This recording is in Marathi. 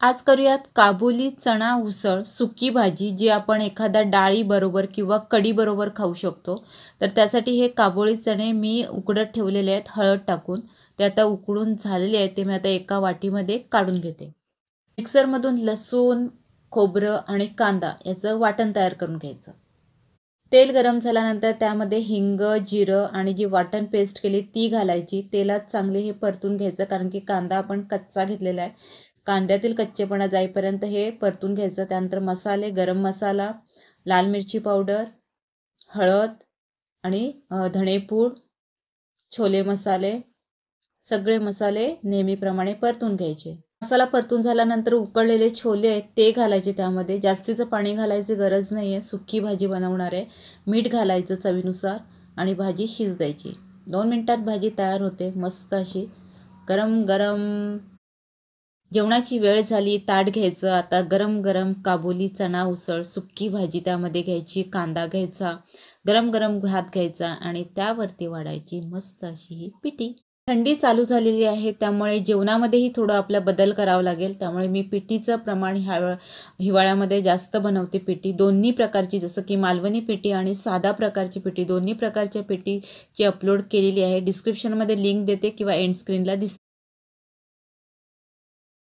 आज करूयात काबुली चणा उसळ सुकी भाजी, जी आपण एखाद्या डाळीबरोबर किंवा कढीबरोबर खाऊ शकतो. तर त्यासाठी हे काबुली चणे मी उकडत ठेवलेले आहेत हळद टाकून. ते आता उकडून झालेले आहेत, ते मी आता एका वाटीमध्ये काढून घेते. मिक्सरमधून लसूण, खोबरं आणि कांदा याचं वाटण तयार करून घ्यायचं. तेल गरम झाल्यानंतर त्यामध्ये हिंग, जिरं आणि जी वाटण पेस्ट केली ती घालायची. तेलात चांगले हे परतून घ्यायचं, कारण की कांदा आपण कच्चा घेतलेला आहे. कांद्यातील कच्चेपणा जाईपर्यंत हे परतून घ्यायचं. त्यानंतर मसाले, गरम मसाला, लाल मिरची पावडर, हळद आणि धणेपूड, छोले मसाले, सगळे मसाले नेहमीप्रमाणे परतून घ्यायचे. मसाला परतून झाल्यानंतर उकळलेले छोले आहेत ते घालायचे. त्यामध्ये जास्तीचं पाणी घालायची गरज नाही आहे, सुकी भाजी बनवणार आहे. मीठ घालायचं चवीनुसार आणि भाजी शिजवायची. 2 मिनिटात भाजी तयार होते मस्त अशी. गरम गरम जेवणाची वेळ झाली, ताट घ्यायचं. आता गरम गरम काबुली चणा उसळ सुकी भाजी त्यामध्ये घ्यायची, कांदा घ्यायचा, गरम गरम भात घ्यायचा आणि त्यावरती वाढायची मस्त अशी ही पिठी. थंडी चालू झालेली आहे, त्यामुळे जेवणामध्येही थोडं आपला बदल करावा लागेल. त्यामुळे मी पिठीचं प्रमाण हिवाळ्यामध्ये जास्त बनवते. पिठी दोन्ही प्रकारची, जसं की मालवणी पिठी आणि साधा प्रकारची पिठी, दोन्ही प्रकारच्या पिठीची अपलोड केलेली आहे. डिस्क्रिप्शनमध्ये लिंक देते किंवा एंड स्क्रीनला दिसेल.